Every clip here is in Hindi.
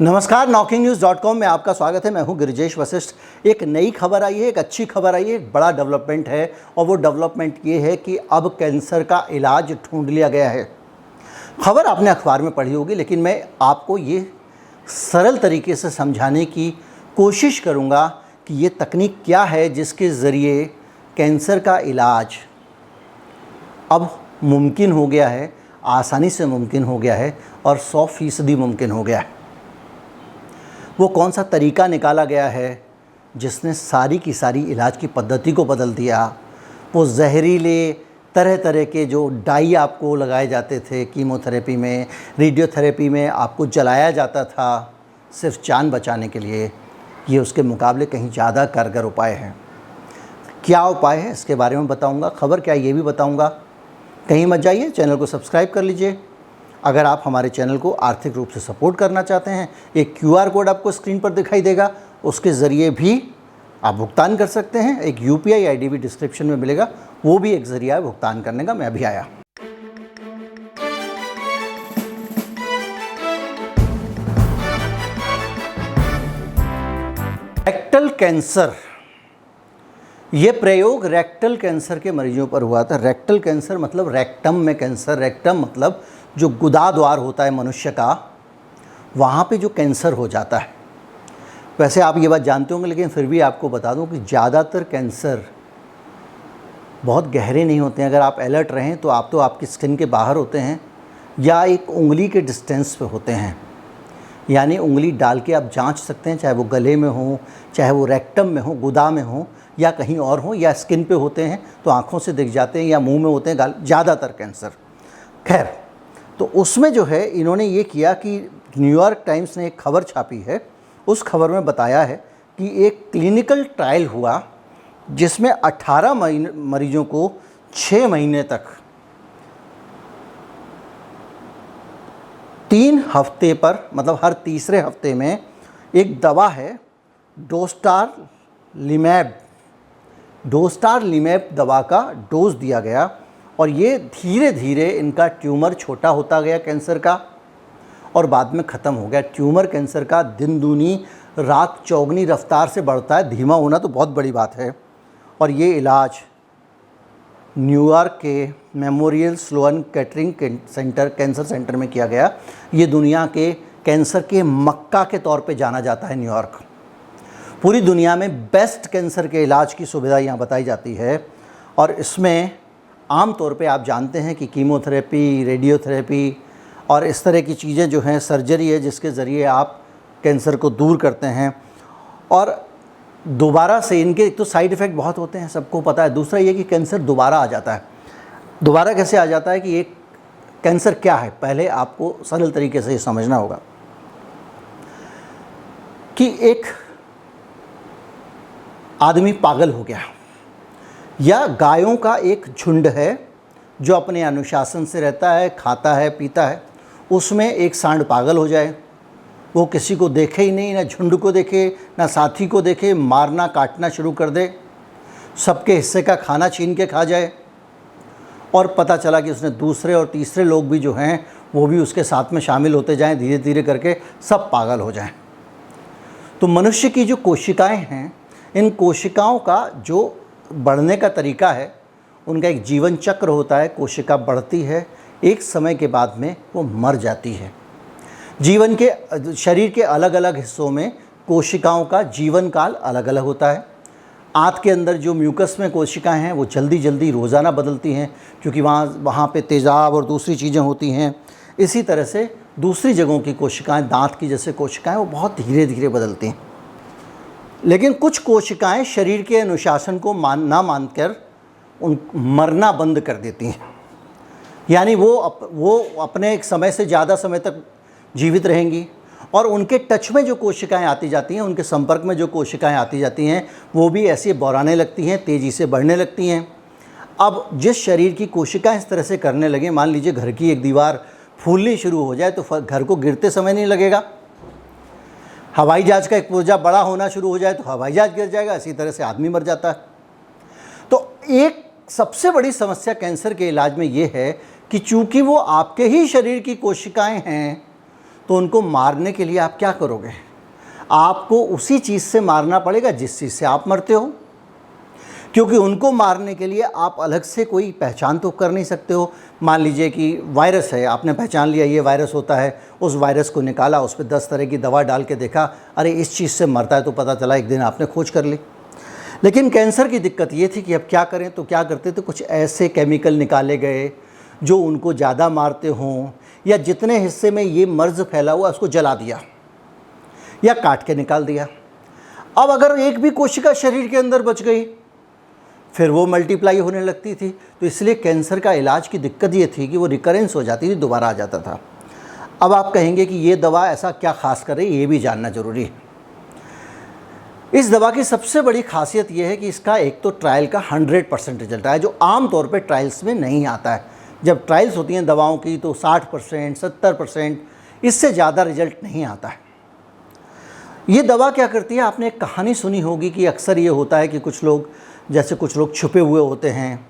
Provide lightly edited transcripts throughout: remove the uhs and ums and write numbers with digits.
नमस्कार, knocking-news.com में आपका स्वागत है। मैं हूं गिरिजेश वशिष्ठ। एक नई खबर आई है, एक अच्छी खबर आई है, एक बड़ा डेवलपमेंट है और वो डेवलपमेंट ये है कि अब कैंसर का इलाज ढूंढ लिया गया है। खबर आपने अखबार में पढ़ी होगी, लेकिन मैं आपको ये सरल तरीके से समझाने की कोशिश करूँगा कि ये तकनीक क्या है जिसके ज़रिए कैंसर का इलाज अब मुमकिन हो गया है, आसानी से मुमकिन हो गया है और 100% मुमकिन हो गया है। वो कौन सा तरीका निकाला गया है जिसने सारी की सारी इलाज की पद्धति को बदल दिया। वो जहरीले तरह तरह के जो डाई आपको लगाए जाते थे कीमोथेरेपी में, रेडियोथेरेपी में आपको जलाया जाता था सिर्फ जान बचाने के लिए, ये उसके मुकाबले कहीं ज़्यादा कारगर उपाय हैं। क्या उपाय है इसके बारे में बताऊंगा। खबर क्या है ये भी बताऊंगा। कहीं मत जाइए, चैनल को सब्सक्राइब कर लीजिए। अगर आप हमारे चैनल को आर्थिक रूप से सपोर्ट करना चाहते हैं, एक QR कोड आपको स्क्रीन पर दिखाई देगा, उसके ज़रिए भी आप भुगतान कर सकते हैं। एक UPI ID भी डिस्क्रिप्शन में मिलेगा, वो भी एक ज़रिया है भुगतान करने का। मैं अभी आया। रेक्टल कैंसर, ये प्रयोग रेक्टल कैंसर के मरीजों पर हुआ था। रेक्टल कैंसर मतलब रेक्टम में कैंसर। रेक्टम मतलब जो गुदा द्वार होता है मनुष्य का, वहाँ पे जो कैंसर हो जाता है। वैसे आप ये बात जानते होंगे, लेकिन फिर भी आपको बता दूं कि ज़्यादातर कैंसर बहुत गहरे नहीं होते हैं। अगर आप अलर्ट रहें तो आपकी स्किन के बाहर होते हैं या एक उंगली के डिस्टेंस पे होते हैं, यानी उंगली डाल के आप जांच सकते हैं, चाहे वो गले में हो, चाहे वो रेक्टम में हो, गुदा में हो या कहीं और हो, या स्किन पे होते हैं तो आँखों से दिख जाते हैं, या मुँह में होते हैं ज़्यादातर कैंसर। खैर, तो उसमें जो है इन्होंने ये किया कि न्यूयॉर्क टाइम्स ने एक खबर छापी है। उस खबर में बताया है कि एक क्लिनिकल ट्रायल हुआ जिसमें 18 मरीजों को 6 महीने तक 3 हफ्ते पर, मतलब हर तीसरे हफ्ते में एक दवा है डोस्टारलिमैब दवा का डोज दिया गया और ये धीरे धीरे इनका ट्यूमर छोटा होता गया कैंसर का और बाद में ख़त्म हो गया। ट्यूमर कैंसर का दिन दूनी रात चौगनी रफ्तार से बढ़ता है। धीमा होना तो बहुत बड़ी बात है। और ये इलाज न्यूयॉर्क York memorial Sloan Kettering cancer centre में किया गया। ये दुनिया के कैंसर के मक्का के तौर पे जाना जाता है न्यूयॉर्क। पूरी दुनिया में बेस्ट कैंसर के इलाज की सुविधा यहाँ बताई जाती है। और इसमें आम तौर पे आप जानते हैं कि कीमोथेरेपी, रेडियोथेरेपी और इस तरह की चीज़ें जो हैं, सर्जरी है जिसके ज़रिए आप कैंसर को दूर करते हैं। और दोबारा से इनके एक तो साइड इफ़ेक्ट बहुत होते हैं, सबको पता है। दूसरा ये कि कैंसर दोबारा आ जाता है। दोबारा कैसे आ जाता है कि एक कैंसर क्या है, पहले आपको सरल तरीके से ये समझना होगा कि एक आदमी पागल हो गया या गायों का एक झुंड है जो अपने अनुशासन से रहता है, खाता है, पीता है, उसमें एक सांड पागल हो जाए, वो किसी को देखे ही नहीं, ना झुंड को देखे, ना साथी को देखे, मारना काटना शुरू कर दे, सबके हिस्से का खाना छीन के खा जाए और पता चला कि उसने दूसरे और तीसरे लोग भी जो हैं वो भी उसके साथ में शामिल होते जाएं, धीरे धीरे करके सब पागल हो जाएं। तो मनुष्य की जो कोशिकाएं हैं, इन कोशिकाओं का जो बढ़ने का तरीका है, उनका एक जीवन चक्र होता है। कोशिका बढ़ती है, एक समय के बाद में वो मर जाती है। जीवन के शरीर के अलग अलग हिस्सों में कोशिकाओं का जीवन काल अलग अलग होता है। आंत के अंदर जो म्यूकस में कोशिकाएं हैं वो जल्दी जल्दी रोज़ाना बदलती हैं, क्योंकि वहाँ पे तेज़ाब और दूसरी चीज़ें होती हैं। इसी तरह से दूसरी जगहों की कोशिकाएं, दांत की जैसे कोशिकाएं, वो बहुत धीरे धीरे बदलती हैं। लेकिन कुछ कोशिकाएं शरीर के अनुशासन को ना मानकर मरना बंद कर देती हैं, यानी वो अपने एक समय से ज़्यादा समय तक जीवित रहेंगी और उनके टच में जो कोशिकाएं आती जाती हैं, उनके संपर्क में जो कोशिकाएं आती जाती हैं, वो भी ऐसे बौराने लगती हैं, तेज़ी से बढ़ने लगती हैं। अब जिस शरीर की कोशिकाएं इस तरह से करने लगें, मान लीजिए घर की एक दीवार फूलनी शुरू हो जाए तो घर को गिरते समय नहीं लगेगा। हवाई जहाज़ का एक पुर्जा बड़ा होना शुरू हो जाए तो हवाई जहाज़ गिर जाएगा। इसी तरह से आदमी मर जाता है। तो एक सबसे बड़ी समस्या कैंसर के इलाज में ये है कि चूंकि वो आपके ही शरीर की कोशिकाएं हैं, तो उनको मारने के लिए आप क्या करोगे? आपको उसी चीज़ से मारना पड़ेगा जिस चीज़ से आप मरते हो, क्योंकि उनको मारने के लिए आप अलग से कोई पहचान तो कर नहीं सकते हो। मान लीजिए कि वायरस है, आपने पहचान लिया ये वायरस होता है, उस वायरस को निकाला, उस पर 10 तरह की दवा डाल के देखा, अरे इस चीज़ से मरता है, तो पता चला एक दिन आपने खोज कर ली। लेकिन कैंसर की दिक्कत ये थी कि अब क्या करें, तो क्या करते थे, कुछ ऐसे केमिकल निकाले गए जो उनको ज़्यादा मारते हों, या जितने हिस्से में ये मर्ज़ फैला हुआ उसको जला दिया या काट के निकाल दिया। अब अगर एक भी कोशिका शरीर के अंदर बच गई, फिर वो मल्टीप्लाई होने लगती थी। तो इसलिए कैंसर का इलाज की दिक्कत ये थी कि वो रिकरेंस हो जाती थी, दोबारा आ जाता था। अब आप कहेंगे कि ये दवा ऐसा क्या खास करे, ये भी जानना ज़रूरी है। इस दवा की सबसे बड़ी खासियत ये है कि इसका एक तो ट्रायल का 100% रिजल्ट आया, जो आम तौर पे ट्रायल्स में नहीं आता है। जब ट्रायल्स होती हैं दवाओं की तो 60%, 70%, इससे ज़्यादा रिजल्ट नहीं आता है। ये दवा क्या करती है, आपने एक कहानी सुनी होगी कि अक्सर ये होता है कि कुछ लोग छुपे हुए होते हैं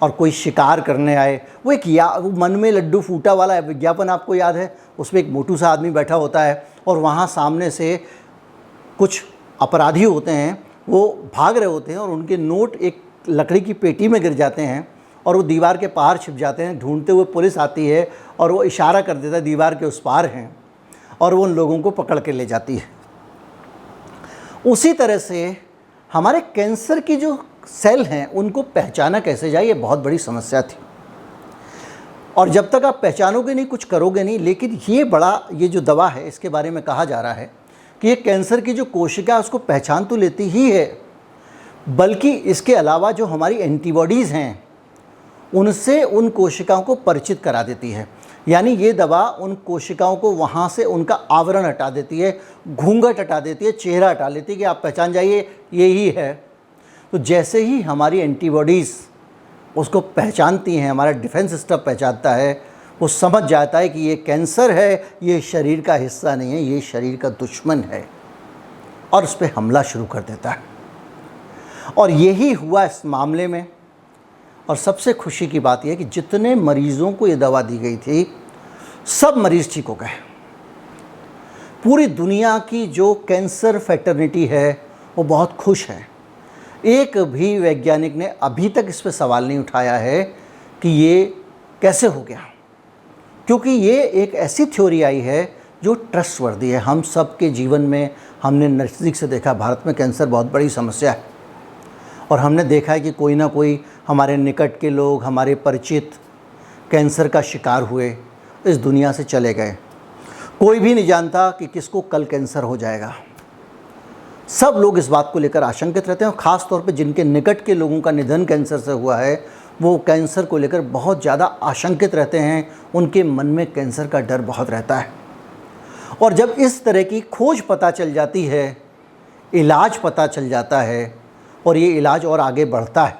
और कोई शिकार करने आए। वो वो मन में लड्डू फूटा वाला विज्ञापन आपको याद है, उसमें एक मोटू सा आदमी बैठा होता है और वहाँ सामने से कुछ अपराधी होते हैं, वो भाग रहे होते हैं और उनके नोट एक लकड़ी की पेटी में गिर जाते हैं और वो दीवार के पार छिप जाते हैं। ढूंढते हुए पुलिस आती है और वो इशारा कर देता है दीवार के उस पार हैं, और वो उन लोगों को पकड़ के ले जाती है। उसी तरह से हमारे कैंसर की जो सेल हैं उनको पहचाना कैसे जाए, ये बहुत बड़ी समस्या थी। और जब तक आप पहचानोगे नहीं, कुछ करोगे नहीं। लेकिन ये जो दवा है, इसके बारे में कहा जा रहा है कि ये कैंसर की जो कोशिका है उसको पहचान तो लेती ही है, बल्कि इसके अलावा जो हमारी एंटीबॉडीज़ हैं उनसे उन कोशिकाओं को परिचित करा देती है। यानी ये दवा उन कोशिकाओं को वहाँ से उनका आवरण हटा देती है, घूंघट हटा देती है, चेहरा हटा लेती है कि आप पहचान जाइए ये ही है। तो जैसे ही हमारी एंटीबॉडीज़ उसको पहचानती हैं, हमारा डिफेंस सिस्टम पहचानता है, वो समझ जाता है कि ये कैंसर है, ये शरीर का हिस्सा नहीं है, ये शरीर का दुश्मन है, और उस पर हमला शुरू कर देता है। और यही हुआ इस मामले में। और सबसे खुशी की बात यह है कि जितने मरीज़ों को ये दवा दी गई थी, सब मरीज़ ठीक हो गए। पूरी दुनिया की जो कैंसर फैटर्निटी है वो बहुत खुश है। एक भी वैज्ञानिक ने अभी तक इस पर सवाल नहीं उठाया है कि ये कैसे हो गया, क्योंकि ये एक ऐसी थ्योरी आई है जो ट्रस्टवर्दी है। हम सब के जीवन में हमने नज़दीक से देखा, भारत में कैंसर बहुत बड़ी समस्या है, और हमने देखा है कि कोई ना कोई हमारे निकट के लोग, हमारे परिचित कैंसर का शिकार हुए, इस दुनिया से चले गए। कोई भी नहीं जानता कि किसको कल कैंसर हो जाएगा। सब लोग इस बात को लेकर आशंकित रहते हैं, और ख़ास तौर पे जिनके निकट के लोगों का निधन कैंसर से हुआ है, वो कैंसर को लेकर बहुत ज़्यादा आशंकित रहते हैं। उनके मन में कैंसर का डर बहुत रहता है। और जब इस तरह की खोज पता चल जाती है, इलाज पता चल जाता है, और ये इलाज और आगे बढ़ता है,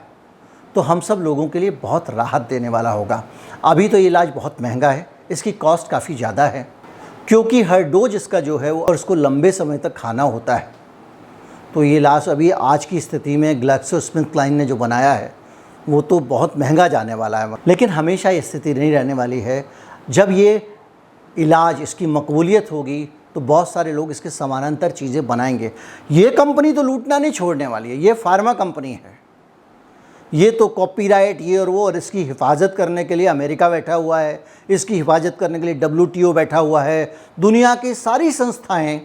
तो हम सब लोगों के लिए बहुत राहत देने वाला होगा। अभी तो ये इलाज बहुत महंगा है, इसकी कॉस्ट काफ़ी ज़्यादा है, क्योंकि हर डोज इसका जो है वो, और इसको लंबे समय तक खाना होता है। तो ये इलाज अभी आज की स्थिति में ग्लैक्सोस्मिथक्लाइन ने जो बनाया है वो तो बहुत महंगा जाने वाला है। लेकिन हमेशा ये स्थिति नहीं रहने वाली है। जब ये इलाज, इसकी मकबूलियत होगी, तो बहुत सारे लोग इसके समानांतर चीज़ें बनाएंगे। ये कंपनी तो लूटना नहीं छोड़ने वाली है, ये फार्मा कंपनी है। ये तो कॉपीराइट, ये और वो, और इसकी हिफाजत करने के लिए अमेरिका बैठा हुआ है, इसकी हिफाजत करने के लिए WTO बैठा हुआ है। दुनिया की सारी संस्थाएं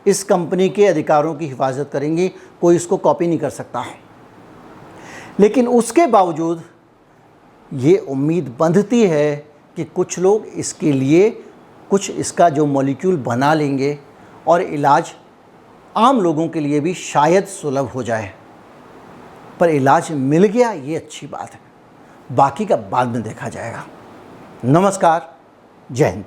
इस कंपनी के अधिकारों की हिफाजत करेंगी, कोई इसको कॉपी नहीं कर सकता। लेकिन उसके बावजूद ये उम्मीद बंधती है कि कुछ लोग इसके लिए कुछ इसका जो मॉलिक्यूल बना लेंगे, और इलाज आम लोगों के लिए भी शायद सुलभ हो जाए। पर इलाज मिल गया, ये अच्छी बात है, बाकी का बाद में देखा जाएगा। नमस्कार, जय हिंद।